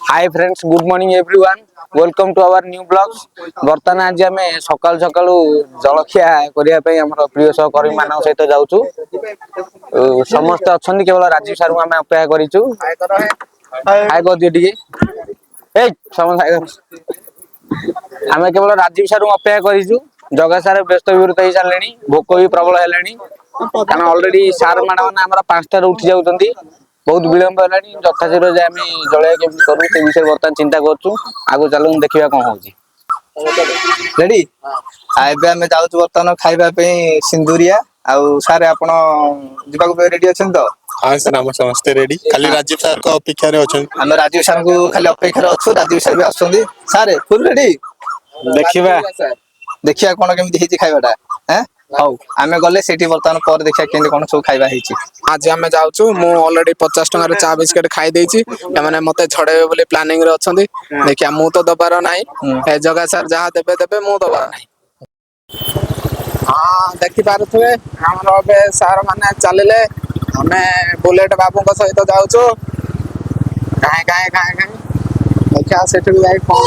Hi friends, good morning everyone. Welcome to our new blogs. बर्तमान आज आम सकाल सकाल जलखिया करने प्रिय सहकर्मी मान सहित जाऊँ। समस्ते अच्छा केवल राजीव सार को आम अपेक्षा करूँ। आम केवल राजीव सार को अपेक्षा करूँ। जगह सार व्यस्त विवृत हो सारे, भोक भी प्रबल है कारण ऑलरेडी सार मैडम 5टार उठी जाऊँगी। बहुत विलंब है यथाशीघ्र जे आम जलया केमी करूँ से विषय बर्तमान चिंता करूँ। आगु चलो देखा कौन हो रेडी एबे आमे जाउछु बर्तमान खाइबा पे सिंदूरिया आउ सारे आपण जीवाक रेडी अछन तो। हाँ सर हम समस्ते रेडी खाली राजीव सर को अपेक्षा रे अछन। हम राजीव सर को खाली अपेक्षा रे अछु। राजीव सर भी आछंदी सारे फुल रेडी। देखिबा देखिया कोन केमिति हिची खाइबाटा हैं हौ आमे गले सेठी बर्तमान पर देखिया केने कोन सब खाइबा हिची। आज आमे जाउछु मु ऑलरेडी 50 टका रे चा बिस्किट खाइ देछि। एमाने मते छडेबे बोली प्लानिंग रे अछंदी। देखिया मु तो दबार नाही ए जगह सर जहा देबे देबे मु दबार नाही। हां देखि पारुथुवे हमर अबे सर माने चलिले हमें बुलेट बाबू को सहित जाउछु। काहे काहे काहे काहे देखिया सेठी जाई कोन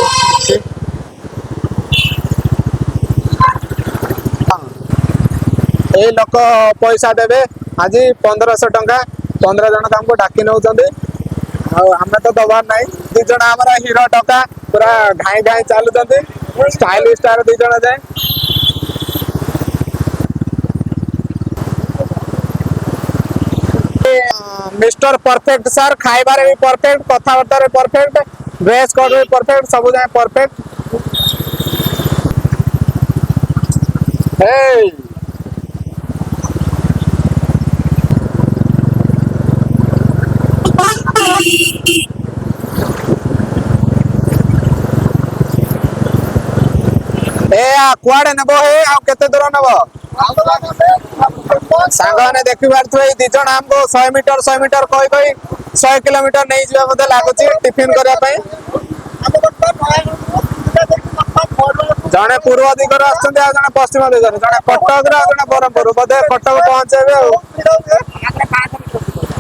ए लोक पैसा देवे आज 1500 टंका 15 जन हमको डाकी नौ आम तो दबार ना। दि जन हमारा हीरो टका पूरा घाई घाई चलुं स्टाइलिश स्टार 2 जन जाए। मिस्टर परफेक्ट सर खाइबारे भी परफेक्ट, कथाबार्ता परफेक्ट, ड्रेस कोड भी परफेक्ट, सब जाए परफेक्ट। हे कुआडे नब हे आ केते दूर नब सांग ने देखि पारथु। ए 2 जन हमको 100 मीटर कहि कहि 100 किलोमीटर नहीं जीवा मते लागुची टिफिन करिया पई। जने पूर्व दिगरे आछंती आ जने पश्चिम दिगरे, जने कटक रा जने बरमपुर बदे कटक पहुंचेबे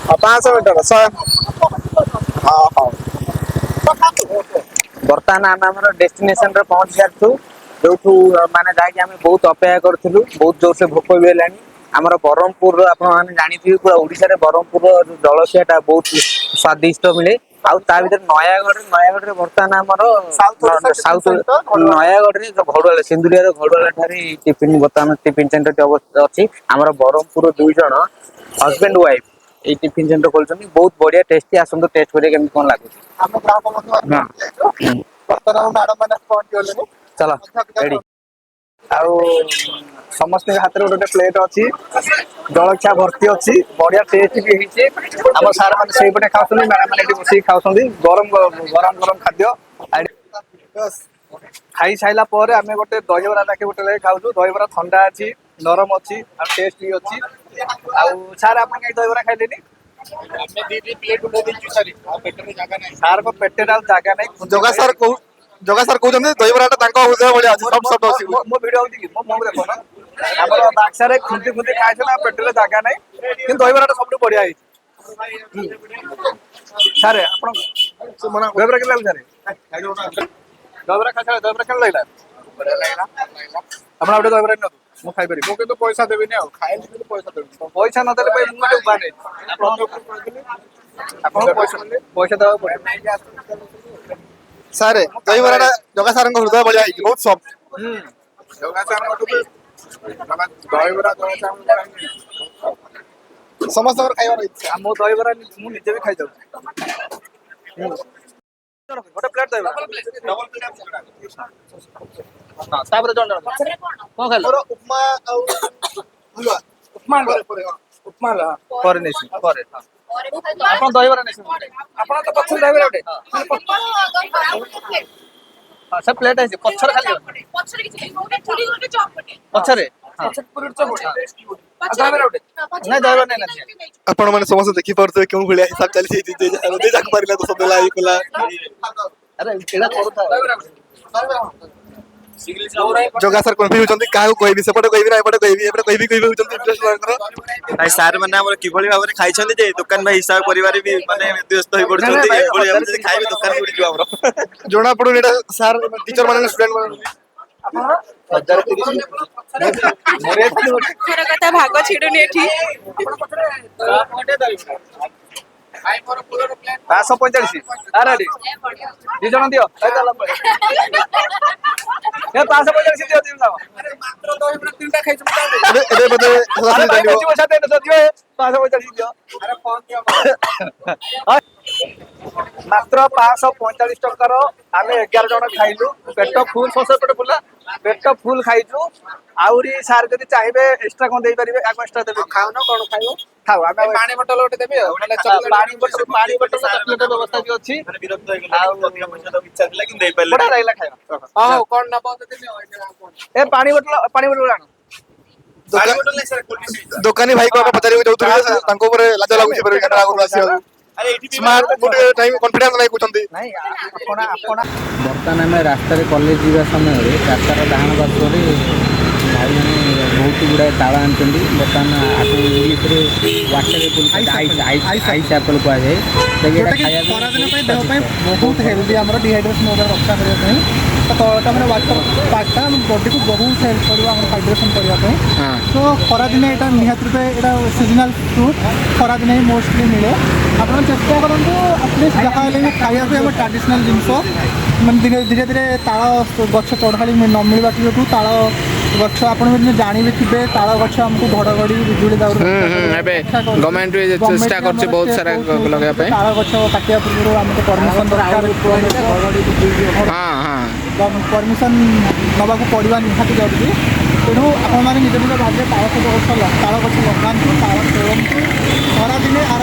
आ 500 मीटर 100। हां हां बर्तमान आम डेस्टिनेशन रे पहुंच जातु जो माने जाके आम बहुत अपेक्षा करूँ। बहुत जोर से भोक भी है। आमर ब्रह्मपुर आपने जानी पूरा ओडिशा रे ब्रह्मपुर जलखिया बहुत स्वादिष्ट मिले। आउ ता भीतर नयागढ़ बर्तमान आमर साउथ नयागढ़ घड़ुआ सिंदुरिया घड़ुआ ठारे टिफिन बर्तमान टिफिन सेंटर अच्छी। आमर ब्रह्मपुर 2 जन हजबैंड वाइफ ये टिफिन सेंटर खोल बहुत बढ़िया टेस्टी। आसतु टेस्ट करें केमती कौन लगुच। चलो रेडी आउ समस्त हाथ रे गोटे प्लेट अछि, जलखिया भर्ती अछि, बढ़िया टेस्ट भी हिची। हम सार माने सेही पटे खाउछनी, मैडम माने एठी बसी खाउछनी गरम गरम खाद्य। खाई साइला पर आमे गोटे दहीबरा लाके गोटे ले खाउछु। दहीबरा ठंडा अछि, नरम अछि आ टेस्ट भी अछि। आउ सार आपन के दहीबरा खाइलेनी हमने दी प्लेट उठा दी सारी आ पेट में जगह नहीं। सार को पेटे डाल जागा नहीं। जगह सर कहते दहीबराटा तांको हृदय भलिया अछि। सब सब अछि मो वीडियो होती कि मो देखो ना हमर बाक्सा रे खुंती खुंती खाइछ ना पेटे रे जागा नहीं। किंतु दहीबराटा सबटु बढ़िया है। सारे आपण दहीबरा के लागु सारे दहीबरा खा सारे दहीबरा केन लागला बढ़िया लागला। आपण आउटे दहीबरा न मो खाइ परि मो के तो पैसा देबेनी आ खाइ नि पैसा देबे पैसा न देले मु मटे उबा नै आपण पैसा दवा पड़े। सारे दहीबराटा जगह सारंग हृदय बढ़िया है बहुत सॉफ्ट। जगह सार दहीबरा समस्त खाइबार इच्छा मो दहीबरा मु निजे भी खाइ जाउ। गोटे प्लेट दहीबरा डबल प्लेट हां तापर जण कोन खाइलो उपमा आ हलवा उपमा पर नेसी पर आपण दहीबरा नेसी आपण तो पछन दहीबरा उठे हां सब प्लेट है पछर खाली पछर किछि पूरी गोटे चॉप पटे पछरे पछर पूरी चॉप पटे दहीबरा उठे नहीं दहीबरा नहीं ना आपण माने समस्त देखि परतो केउ भलिया हिसाब चली छै दे जाक परिला तो सब लाई कोला अरे एडा करता दहीबरा ଜଗା ସାର୍ କନଫ୍ୟୁଜ ହଉଛନ୍ତି କାହାକୁ କହିବି ସେପଟେ କହିବି ନା ଏପଟେ କହିବି ଏପଟେ କହିବି ହଉଛନ୍ତି ଇଣ୍ଟରେଷ୍ଟ ଭାଇ ସାର୍ ମାନେ ଆମର କିଭଳି ଭାବରେ ଖାଇଛନ୍ତି ଯେ ଦୋକାନ ଭାଇ ହିସାବ କରିବାରେ ବି ମାନେ ବ୍ୟସ୍ତ ହେଇ ପଡୁଛନ୍ତି ଏଭଳି ଭାବରେ ଯଦି ଖାଇବେ ଦୋକାନ ଉଡ଼ିଯିବ ଆମର ଜଣା ପଡୁନି ଏଇଟା ସାର୍ ଟିଚର ମାନଙ୍କ ଷ୍ଟୁଡେଣ୍ଟ ଦୁଃଖର କଥା ଭାଗ ଛିଡୁନି ଏଠି। 545 ଆରେ ଦି ଜଣ ଦିଅ 545 ଦିଅ ତିନିଟା ଖାଇଛୁ ଏବେ ବୋଧେ ପଇସା ଦେଇ ଦିଅ 545 ଦିଅ ମାତ୍ର 545 ଟଙ୍କାର ଆମେ 11 ଜଣ ଖାଇଲୁ ପେଟ ଫୁଲ ପେଟ ଫୁଲା ପେଟ ଫୁଲ ଖାଇଛୁ ଆହୁରି ସାର୍ ଯଦି ଚାହିଁବେ ଏକ୍ସଟ୍ରା କଣ ଦେଇପାରିବେ ଆଗ ଏକ୍ସଟ୍ରା ଦେବେ ଖାଉନ କଣ ଖାଇବ ଖାଉ ଆମେ ପାଣି ବୋତଲ ଗୋଟେ ଦେବି ଆଉ ପାଣି ବୋତଲ ଚକୋଲେଟ ବ୍ୟବସ୍ଥା ବି ଅଛି ମାନେ ବିରକ୍ତ ହେଇଗଲେ ଅଧିକ ପଇସା ଦବାକୁ ଇଚ୍ଛା ଥିଲା କିନ୍ତୁ ଦେଇପାରିଲେ ବଢିଆ ଲାଗିଲା ଖାଇବା ହଉ କଣ ନବ ଏ ପାଣି ବୋତଲ ଆଣ ଦୋକାନୀ ଭାଇ କୁ ଆମେ ପଚାରିବାକୁ ଯାଉଥିଲୁ ତାଙ୍କ ଉପରେ ଲାଜ ଲାଗୁଛି ଆଗକୁ ଆସିବାକୁ ସ୍ମାର୍ଟ ଗୋଟେ ଟାଇମ କନଫିଡେନ୍ସ ନାହିଁ କହୁଛନ୍ତି ବର୍ତ୍ତମାନ ଆମେ ରାସ୍ତାରେ କଲେଜ ଯିବା ସମୟରେ ରାସ୍ତାର ଡାହାଣ ପାର୍ଶ୍ୱରେ ଭାଇମାନେ ବହୁତ ଗୁଡ଼ାଏ ତାଳ ଆଣିଛନ୍ତି। ବର୍ତ୍ତମାନ ଆକୁ ଇଂଲିଶରେ ୱାଟର ଏପଲ୍ ଆଇସ୍ ଆପଲ୍ କୁହାଯାଏ। ଖରାଦିନ ପାଇଁ ଦେହ ପାଇଁ ବହୁତ ହେଲ୍ଦି ଆମର ଡିହାଇଡ୍ରେସନ୍ ରକ୍ଷା କରିବା ପାଇଁ ତଳଟା ମାନେ ୱାଟର ପାର୍ଟଟା ଆମ ବଡିକୁ ବହୁତ ହେଲ୍ପ କରିବ ଆମର ହାଇଡ୍ରେସନ୍ କରିବା ପାଇଁ। ତ ଖରାଦିନେ ଏଇଟା ନିହାତି ରୂପେ ଏଇଟା ସିଜନାଲ୍ ଫ୍ରୁଟ୍ ଖରାଦିନେ ହିଁ ମୋଷ୍ଟଲି ମିଳେ। ଆପଣ ଚେଷ୍ଟା କରନ୍ତୁ ଆଟଲିଷ୍ଟ ଯାହା ହେଲେ ବି ଖାଇବାକୁ ଆମ ଟ୍ରାଡିସନାଲ୍ ଜିନିଷ ମାନେ ଧୀରେ ଧୀରେ ତାଳ ଗଛ ଚଢ଼ାଳି ନ ମିଳିବା ଠୁ ତାଳ ଗଛ ଆପଣ ବି ଜାଣିବି ଥିବେ ତାଳ ଗଛ ଆମକୁ ଘଡ଼ଘଡ଼ି ବିଜୁଳି ଦାଉରୁ ଏବେ ଗଭର୍ଣ୍ଣମେଣ୍ଟ ବି ଚେଷ୍ଟା କରୁଛି ବହୁତ ସାରା ଲଗାଇବା ପାଇଁ। ତାଳ ଗଛ କାଟିବା ପୂର୍ବରୁ ଆମକୁ ପରମିଶନ ପରମିଶନ ନେବାକୁ ପଡ଼ିବା ନିହାତି ଜରୁରୀ। ତେଣୁ ଆପଣମାନେ ନିଜ ନିଜ ଭାବରେ ତାଳ ଗଛ ଲଗାନ୍ତୁ ତାଳ ଖେଳନ୍ତୁ ଖରାଦିନେ ଆର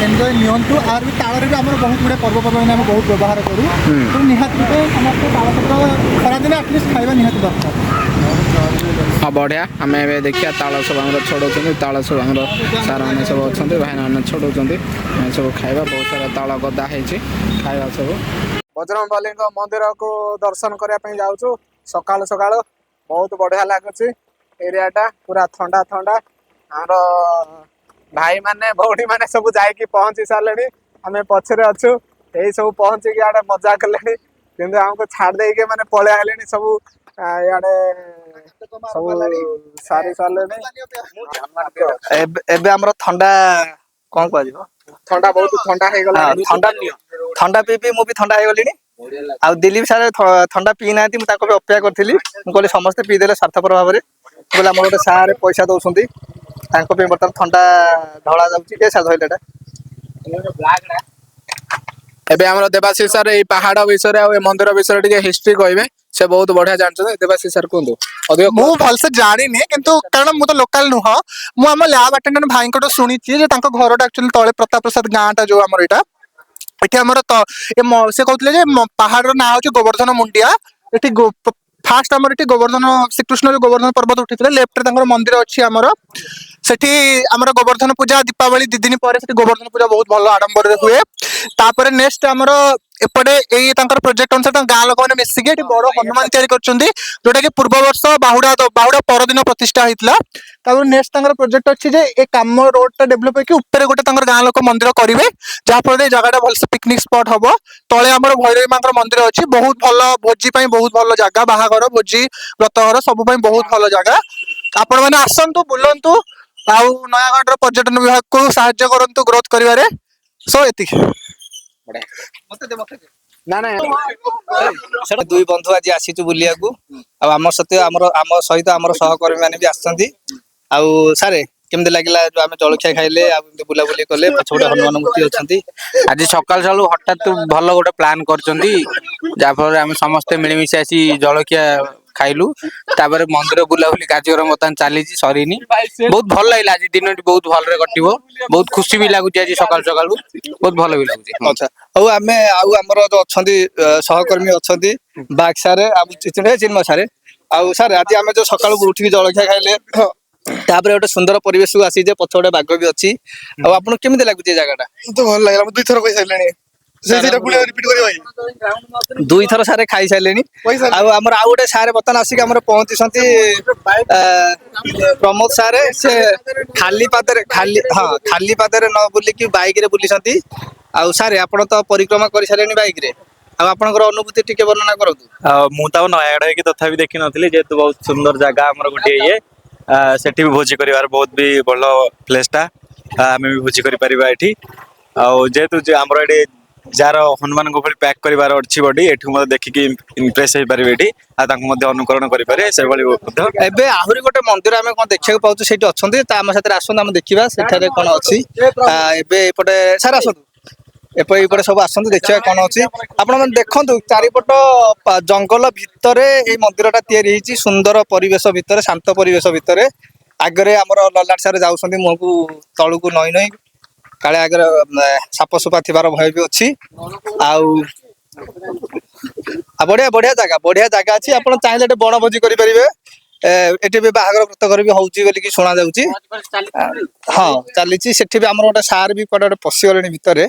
ଏନ୍ଜୟ ନିଅନ୍ତୁ। ଆର ବି ତାଳରେ ବି ଆମର ବହୁତ ଗୁଡ଼ିଏ ପର୍ବପର୍ବାଣି ଆମେ ବହୁତ ବ୍ୟବହାର କରୁ ତେଣୁ ନିହାତି ରୂପେ ସମସ୍ତେ ତାଳପତ୍ର ଖରାଦିନେ ଆଟଲିଷ୍ଟ ଖାଇବା ନିହାତି ଦରକାର। ହଁ ବଢ଼ିଆ ଆମେ ଏବେ ଦେଖିବା ତାଳ ସବୁ ଆମର ଛଡ଼ଉଛନ୍ତି ତାଳ ସବୁ ଆମର ସାର୍ମାନେ ସବୁ ଅଛନ୍ତି ଭାଇମାନେ ଛଡ଼ଉଛନ୍ତି ଆମେ ସବୁ ଖାଇବା ବହୁତ ସାରା ତାଳ ଗଦା ହେଇଛି ଖାଇବା ସବୁ। ବଜରଙ୍ଗବଲୀଙ୍କ ମନ୍ଦିରକୁ ଦର୍ଶନ କରିବା ପାଇଁ ଯାଉଛୁ ସକାଳୁ ସକାଳୁ ବହୁତ ବଢ଼ିଆ ଲାଗୁଛି ଏରିଆଟା ପୁରା ଥଣ୍ଡା ଥଣ୍ଡା। ଆମର ଭାଇମାନେ ଭଉଣୀମାନେ ସବୁ ଯାଇକି ପହଞ୍ଚି ସାରିଲେଣି ଆମେ ପଛରେ ଅଛୁ ଏଇ ସବୁ ପହଞ୍ଚିକି ଇଆଡ଼େ ମଜା କଲେଣି କିନ୍ତୁ ଆମକୁ ଛାଡ଼ି ଦେଇକି ମାନେ ପଳେଇ ଆଇଲେଣି ସବୁ ଇଆଡ଼େ ସବୁ ସାରି ସାରିଲେଣି। ଏବେ ଆମର ଥଣ୍ଡା କଣ କୁହାଯିବ ଥଣ୍ଡା ବହୁତ ଥଣ୍ଡା ହେଇଗଲା ଥଣ୍ଡା ପିଇ ମୁଁ ବି ଥଣ୍ଡା ହେଇଗଲିଣି। ଆଉ ଦିଲ୍ଲୀପ ସାର୍ ଥଣ୍ଡା ପିଇ ନାହାନ୍ତି ମୁଁ ତାଙ୍କ ପାଇଁ ଅପେକ୍ଷା କରିଥିଲି ମୁଁ କହିଲି ସମସ୍ତେ ପିଇଦେଲେ ସ୍ୱାର୍ଥପର ଭାବରେ କହିଲେ ଆମର ଗୋଟେ ସାର୍ ପଇସା ଦଉଛନ୍ତି ତାଙ୍କ ପାଇଁ ବର୍ତ୍ତମାନ ଥଣ୍ଡା ଧଳା ଯାଉଛି ଏ ସାର୍ ଧଇଲେ ଏଟା ଏବେ ଆମର ଦେବାଶିଷ ସାର୍ ଏଇ ପାହାଡ଼ ବିଷୟରେ ଆଉ ଏ ମନ୍ଦିର ବିଷୟରେ ଟିକେ ହିଷ୍ଟ୍ରି କହିବେ ସେ ବହୁତ ବଢ଼ିଆ ଜାଣିଛନ୍ତି। ଦେବାଶିଷ ସାର୍ କୁହନ୍ତୁ। ମୁଁ ଭଲସେ ଜାଣିନି କିନ୍ତୁ କାରଣ ମୁଁ ତ ଲୋକାଲ ନୁହଁ ମୁଁ ଆମ ଲ୍ୟାବ୍ ଆଟେଣ୍ଡାଣ୍ଟ ଭାଇଙ୍କଠୁ ଶୁଣିଛି ଯେ ତାଙ୍କ ଘରଟା ଆକ୍ଚୁଆଲି ତଳେ ପ୍ରତାପ ପ୍ରସାଦ ଗାଁଟା ଯୋଉ ଆମର ଏଠି ଆମର ସେ କହୁଥିଲେ ଯେ ପାହାଡ଼ର ନାଁ ହଉଛି ଗୋବର୍ଦ୍ଧନ ମୁଣ୍ଡିଆ। ଏଠି ଫାଷ୍ଟ ଆମର ଏଠି ଗୋବର୍ଦ୍ଧନ ଶ୍ରୀକୃଷ୍ଣ ଯୋଉ ଗୋବର୍ଦ୍ଧନ ପର୍ବତ ଉଠିଥିଲେ ଲେଫ୍ଟରେ ତାଙ୍କର ମନ୍ଦିର ଅଛି ଆମର ସେଠି ଆମର ଗୋବର୍ଦ୍ଧନ ପୂଜା ଦୀପାବଳି 2 ଦିନ ପରେ ସେଠି ଗୋବର୍ଦ୍ଧନ ପୂଜା ବହୁତ ଭଲ ଆଡମ୍ବରରେ ହୁଏ। ତାପରେ ନେକ୍ସଟ ଆମର ଏପଟେ ଏଇ ତାଙ୍କର ପ୍ରୋଜେକ୍ଟ ଅନୁସାରେ ତାଙ୍କ ଗାଁ ଲୋକମାନେ ମିଶିକି ଏଠି ବଡ ହନୁମାନ ତିଆରି କରିଛନ୍ତି ଯୋଉଟା କି ପୂର୍ବ ବର୍ଷ ବାହୁଡା ପରଦିନ ପ୍ରତିଷ୍ଠା ହେଇଥିଲା। ତାପରେ ନେକ୍ସଟ ତାଙ୍କର ପ୍ରୋଜେକ୍ଟ ଅଛି ଯେ ଏ କାମ ରୋଡଟା ଡେଭଲପ ହେଇକି ଉପରେ ଗୋଟେ ତାଙ୍କର ଗାଁ ଲୋକ ମନ୍ଦିର କରିବେ ଯାହାଫଳରେ ଏଇ ଜାଗାଟା ଭଲସେ ପିକନିକ ସ୍ପଟ ହବ। ତଳେ ଆମର ଭୈରବୀ ମାଙ୍କର ମନ୍ଦିର ଅଛି ବହୁତ ଭଲ ଭୋଜି ପାଇଁ ବହୁତ ଭଲ ଜାଗା ବାହାଘର ଭୋଜି ବ୍ରତଘର ସବୁ ପାଇଁ ବହୁତ ଭଲ ଜାଗା। ଆପଣ ମାନେ ଆସନ୍ତୁ ବୁଲନ୍ତୁ ଆଉ ନୟାଗଡ଼ର ପର୍ଯ୍ୟଟନ ବିଭାଗକୁ ସାହାଯ୍ୟ କରନ୍ତୁ ଗ୍ରୋଥ କରିବାରେ। ସୋ ଏତିକି। ଦୁଇ ବନ୍ଧୁ ଆଜି ଆସିଛୁ ବୁଲିବାକୁ ଆଉ ଆମ ସହିତ ଆମର ସହକର୍ମୀ ମାନେ ବି ଆସିଛନ୍ତି। ଆଉ ସାରେ କେମିତି ଲାଗିଲା ଯୋଉ ଆମେ ଜଳଖିଆ ଖାଇଲେ ଆଉ ଏମିତି ବୁଲାବୁଲି କଲେ ପଛପଟେ ହନୁମାନ ମୂର୍ତ୍ତି ଅଛନ୍ତି। ଆଜି ସକାଳୁ ସକାଳୁ ହଠାତ୍ ଭଲ ଗୋଟେ ପ୍ଲାନ୍ କରିଛନ୍ତି ଯାହାଫଳରେ ଆମେ ସମସ୍ତେ ମିଳିମିଶି ଆସି ଜଳଖିଆ ଖାଇଲୁ ତାପରେ ମନ୍ଦିର ବୁଲାବୁଲି କାର୍ଯ୍ୟକ୍ରମ ବର୍ତ୍ତମାନ ଚାଲିଛି ସରିନି। ବହୁତ ଭଲ ଲାଗିଲା ଆଜି ଦିନଟି ବହୁତ ଭଲରେ କଟିବ ବହୁତ ଖୁସି ବି ଲାଗୁଛି ଆଜି ସକାଳୁ ସକାଳୁ ବହୁତ ଭଲ ବି ଲାଗୁଛି। ଆଚ୍ଛା ଆଉ ଆମର ଯୋଉ ଅଛନ୍ତି ସହକର୍ମୀ ଅଛନ୍ତି ବାଗ ସାରେ ଆଉ ଚିନ୍ମୟ ସାରେ ଆଉ ସାର୍ ଆଜି ଆମେ ଯୋଉ ସକାଳୁ ଉଠିକି ଜଳଖିଆ ଖାଇଲେ ତାପରେ ଗୋଟେ ସୁନ୍ଦର ପରିବେଶକୁ ଆସିଛେ ପଛ ଗୋଟେ ବାଘ ବି ଅଛି ଆଉ ଆପଣଙ୍କୁ କେମିତି ଲାଗୁଛି ଏ ଜାଗାଟା? ତ ଭଲ ଲାଗିଲା ମୁଁ 2 ଥର କହିସାରିଲିଣି। ସେଇଟା ପୁଣି ରିପିଟ୍ କରିବ ଭାଇ। ଦୁଇଥର ସାର୍ ଖାଇସାରିଲେଣି। ଆଉ ଆମର ଆଉ ଗୋଟେ ସାର୍ ବର୍ତ୍ତମାନ ଆସିକି ଆମର ପହଞ୍ଚିଛନ୍ତି ପ୍ରମୋଦ ସାର୍। ସେ ଖାଲି ପାଦରେ ନ ବୁଲିକି ବାଇକ ରେ ବୁଲିଛନ୍ତି। ଆଉ ସାର୍ ଆପଣ ତ ପରିକ୍ରମା କରିସାରିଲେଣି ବାଇକ ରେ, ଆଉ ଆପଣଙ୍କର ଅନୁଭୂତି ଟିକେ ବର୍ଣ୍ଣନା କରନ୍ତୁ। ମୁଁ ତ ଆଉ ନୟାଗଡ଼ ହେଇକି ତଥାପି ଦେଖିନଥିଲି, ଯେହେତୁ ବହୁତ ସୁନ୍ଦର ଜାଗା ଆମର ଗୋଟିଏ ଇଏ। ସେଠି ବି ଭୋଜି କରିବାର ବହୁତ ବି ଭଲ ପ୍ଲେସ୍ ଟା। ଆମେ ବି ଭୋଜି କରିପାରିବା ଏଠି। ଆଉ ଯେହେତୁ ଆମର ଏଠି ଯାହାର ହନୁମାନଙ୍କ ଭଳି ପ୍ୟାକ୍ କରିବାର ଅଛି ବଡି, ଏଠୁ ମଧ୍ୟ ଦେଖିକି ଇମ୍ପ୍ରେସ ହେଇପାରିବେ ଏଠି, ଆଉ ତାଙ୍କୁ ମଧ୍ୟ ଅନୁକରଣ କରିପାରିବେ ସେଭଳି ମଧ୍ୟ। ଏବେ ଆହୁରି ଗୋଟେ ମନ୍ଦିର ଆମେ କଣ ଦେଖିବାକୁ ପାଉଛୁ, ସେଇଠି ଅଛନ୍ତି ତ ଆମ ସାଥିରେ ଆସନ୍ତୁ ଆମେ ଦେଖିବା ସେଠାରେ କଣ ଅଛି। ଏବେ ଏପଟେ ସାର୍ ଆସନ୍ତୁ, ଏଇପଟେ ସବୁ ଆସନ୍ତୁ ଦେଖିବା କଣ ଅଛି। ଆପଣ ମାନେ ଦେଖନ୍ତୁ ଚାରିପଟ ଜଙ୍ଗଲ ଭିତରେ ଏଇ ମନ୍ଦିର ଟା ତିଆରି ହେଇଛି, ସୁନ୍ଦର ପରିବେଶ ଭିତରେ, ଶାନ୍ତ ପରିବେଶ ଭିତରେ। ଆଗରେ ଆମର ଲଲାଟ ସାର୍ ଯାଉଛନ୍ତି ମୁହଁକୁ ତଳକୁ ନଈ ନଈ, କାଳେ ଆଗରେ ସାପ ସୁପା ଥିବାର ଭୟ ବି ଅଛି। ଆଉ ବଢିଆ ଜାଗା ଅଛି। ଆପଣ ଚାହିଁଲେ ଏଠି ବଣଭୋଜି କରିପାରିବେ। ଏଠି ବି ବାହାଘର ବ୍ରତଘର ବି ହଉଛି ବୋଲିକି ଶୁଣା ଯାଉଛି। ହଁ ଚାଲିଛି। ସେଠି ବି ଆମର ଗୋଟେ ସାର୍ ବି କୁଆଡେ ଗୋଟେ ପଶିଗଲେଣି ଭିତରେ।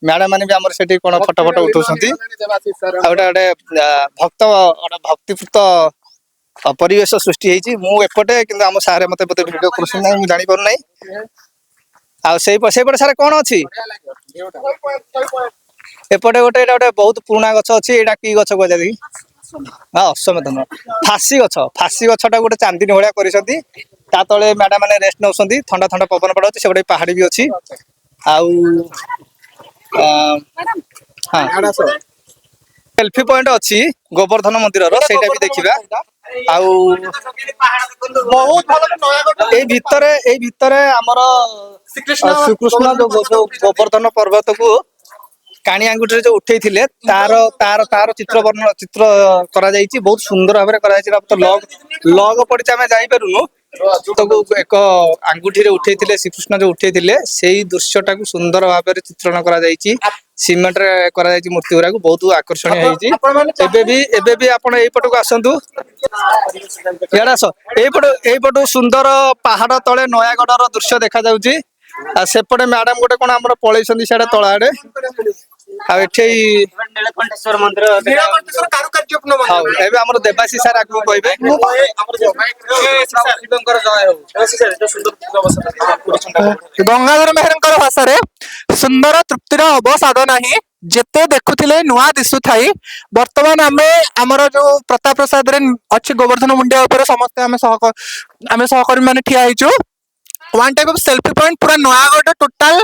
ମ୍ୟାଡାମ ମାନେ ବି ଆମର ସେଠି କଣ ଫଟୋ ଉଠଉଛନ୍ତି। ଆଉ ଗୋଟେ ଭକ୍ତିପୂତ ପରିବେଶ ସୃଷ୍ଟି ହେଇଛି। ମୁଁ ଏପଟେ, କିନ୍ତୁ ଆମ ସାର୍ ମତେ ଭିଡିଓ କରୁଛନ୍ତି ନାହିଁ, ମୁଁ ଜାଣିପାରୁନାହିଁ। ଆଉ ସେଇପଟେ ସାର୍ କଣ ଅଛି? ଏପଟେ ଏଇଟା ଗୋଟେ ବହୁତ ପୁରୁଣା ଗଛ ଅଛି। ଏଇଟା କି ଗଛ କୁହାଯାଏ? ଅଶ୍ୱମେଧ ନୁହଁ, ଫାସି ଗଛ ଟା ଗୋଟେ ଚାନ୍ଦିନୀ ଭଳିଆ କରିଛନ୍ତି। ତା ତଳେ ମ୍ୟାଡାମ ମାନେ ରେଷ୍ଟ ନଉଛନ୍ତି, ଥଣ୍ଡା ପବନ ପଡୁଛି। ସେ ଗୋଟେ ପାହାଡି ବି ଅଛି। ଆଉ ସେଲଫି ପଏଣ୍ଟ ଅଛି ଗୋବର୍ଦ୍ଧନ ମନ୍ଦିରର, ସେଇଟା ବି ଦେଖିବା। ଆଉ ଏଇ ଭିତରେ ଆମର ଶ୍ରୀକୃଷ୍ଣ ଯୋଉ ଗୋବର୍ଦ୍ଧନ ପର୍ବତକୁ କାଣି ଆଙ୍ଗୁଠିରେ ଯୋଉ ଉଠେଇଥିଲେ, ତାର ଚିତ୍ର କରାଯାଇଛି। ବହୁତ ସୁନ୍ଦର ଭାବରେ କରାଯାଇଛି। ଲଗ ପଡିଛି, ଆମେ ଯାଇପାରୁନୁ। ତାକୁ ଏକ ଆଙ୍ଗୁଠିରେ ଉଠେଇଥିଲେ, ଶ୍ରୀକୃଷ୍ଣ ଯୋଉ ଉଠେଇଥିଲେ, ସେଇ ଦୃଶ୍ୟ ଟାକୁ ସୁନ୍ଦର ଭାବରେ ଚିତ୍ରଣ କରାଯାଇଛି। ସିମେଣ୍ଟ ରେ କରାଯାଇଛି ମୂର୍ତ୍ତି ଗୁଡାକୁ, ବହୁତ ଆକର୍ଷଣୀୟ ହେଇଛି। ଏବେ ବି ଆପଣ ଏଇପଟକୁ ଆସନ୍ତୁ। ଇଆଡେ ଆସ। ଏଇପଟୁ ସୁନ୍ଦର ପାହାଡ ତଳେ ନୟାଗଡର ଦୃଶ୍ୟ ଦେଖା ଯାଉଛି। ଆଉ ସେପଟେ ମ୍ୟାଡାମ ଗୋଟେ କଣ ଆମର ପଳେଇଛନ୍ତି ସିଆଡେ ତଳ ଆଡେ। ଆଉ ଏଠି ନୀଳକଣ୍ଠେଶ୍ୱର ମନ୍ଦିର, ହଉ ଏବେ ଆମର ଦେବାଶିଷ ସାର୍ ଆଗକୁ କହିବେ। ଗଙ୍ଗାଧର ମେହେରଙ୍କର ଭାଷାରେ ସୁନ୍ଦର ତୃପ୍ତିର ଅବସାଦ ନାହିଁ, ଯେତେ ଦେଖୁଥିଲେ ନୂଆ ଦିଶୁଥାଇ। ବର୍ତ୍ତମାନ ଆମେ ଆମର ଯୋଉ ପ୍ରତାପ ପ୍ରସାଦରେ ଅଛି ଗୋବର୍ଦ୍ଧନ ମୁଣ୍ଡିଆ ଉପରେ ସମସ୍ତେ ଆମେ ସହକର୍ମୀ ମାନେ ଠିଆ ହେଇଛୁ। One type of selfie point. ପୁରା ନୟାଗଡ଼ ଟୋଟାଲ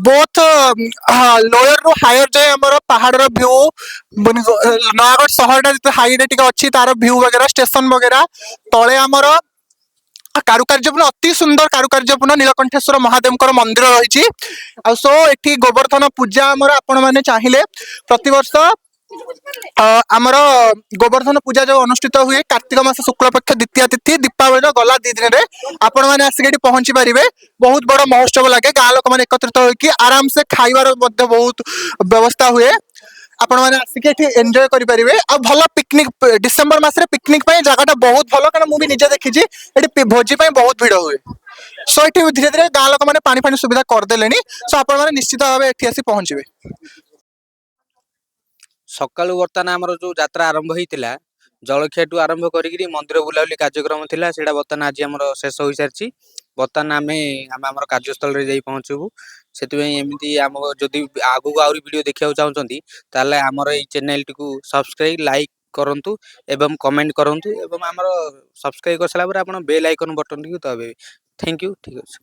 ବୋଥ ଲୋୟର ରୁ ହାୟର ଯାଏ ଆମର ପାହାଡର ଭ୍ୟୁ, ନୟାଗଡ଼ ସହରଟା ଯେତେ ହାଇରେ ଟିକେ ଅଛି ତାର ଭ୍ୟୁ ବଗେରା, ଷ୍ଟେସନ ବଗେରା। ତଳେ ଆମର କାରୁକାର୍ଯ୍ୟପୂର୍ଣ୍ଣ, ଅତି ସୁନ୍ଦର କାରୁକାର୍ଯ୍ୟପୂର୍ଣ୍ଣ ନୀଳକଣ୍ଠେଶ୍ୱର ମହାଦେବଙ୍କର ମନ୍ଦିର ରହିଛି। ଆଉ ଏଠି ଗୋବର୍ଦ୍ଧନ ପୂଜା ଆମର ଆପଣ ମାନେ ଚାହିଁଲେ ପ୍ରତିବର୍ଷ ଆମର ଗୋବର୍ଦ୍ଧନ ପୂଜା ଯୋଉ ଅନୁଷ୍ଠିତ ହୁଏ କାର୍ତ୍ତିକ ମାସ ଶୁକ୍ଳପକ୍ଷ ଦ୍ୱିତୀୟା ତିଥି, ଦୀପାବଳିର ଗଲା 2 ଦିନରେ ଆପଣ ମାନେ ଆସିକି ଏଠି ପହଞ୍ଚି ପାରିବେ। ବହୁତ ବଡ ମହୋତ୍ସବ ଲାଗେ। ଗାଁ ଲୋକମାନେ ଏକତ୍ରିତ ହୋଇକି ଆରାମସେ ଖାଇବାର ମଧ୍ୟ ବହୁତ ବ୍ୟବସ୍ଥା ହୁଏ। ଆପଣ ମାନେ ଆସିକି ଏଠି ଏନ୍ଜୟ କରିପାରିବେ। ଆଉ ଭଲ ପିକନିକ, ଡିସେମ୍ବର ମାସରେ ପିକନିକ ପାଇଁ ଜାଗାଟା ବହୁତ ଭଲ, କାରଣ ମୁଁ ବି ନିଜେ ଦେଖିଛି ଏଠି ଭୋଜି ପାଇଁ ବହୁତ ଭିଡ ହୁଏ। ଏଠି ଧୀରେ ଧୀରେ ଗାଁ ଲୋକମାନେ ପାଣି ସୁବିଧା କରିଦେଲେଣି। ଆପଣ ମାନେ ନିଶ୍ଚିତ ଭାବେ ଏଠି ଆସି ପହଞ୍ଚିବେ। ସକାଳୁ ବର୍ତ୍ତମାନ ଆମର ଯୋଉ ଯାତ୍ରା ଆରମ୍ଭ ହେଇଥିଲା, ଜଳଖିଆଠୁ ଆରମ୍ଭ କରିକି ମନ୍ଦିର ବୁଲାବୁଲି କାର୍ଯ୍ୟକ୍ରମ ଥିଲା, ସେଇଟା ବର୍ତ୍ତମାନ ଆଜି ଆମର ଶେଷ ହୋଇସାରିଛି। ବର୍ତ୍ତମାନ ଆମେ ଆମର କାର୍ଯ୍ୟସ୍ଥଳରେ ଯାଇ ପହଞ୍ଚିବୁ। ସେଥିପାଇଁ ଏମିତି ଆମ ଯଦି ଆଗକୁ ଆହୁରି ଭିଡିଓ ଦେଖିବାକୁ ଚାହୁଁଛନ୍ତି, ତାହେଲେ ଆମର ଏଇ ଚ୍ୟାନେଲଟିକୁ ସବସ୍କ୍ରାଇବ, ଲାଇକ୍ କରନ୍ତୁ ଏବଂ କମେଣ୍ଟ କରନ୍ତୁ। ଏବଂ ଆମର ସବସ୍କ୍ରାଇବ କରିସାରିଲା ପରେ ଆପଣ ବେଲ୍ ଆଇକନ ବଟନଟିକୁ ଦବାଇବେ। Thank you. ଠିକ୍ ଅଛି।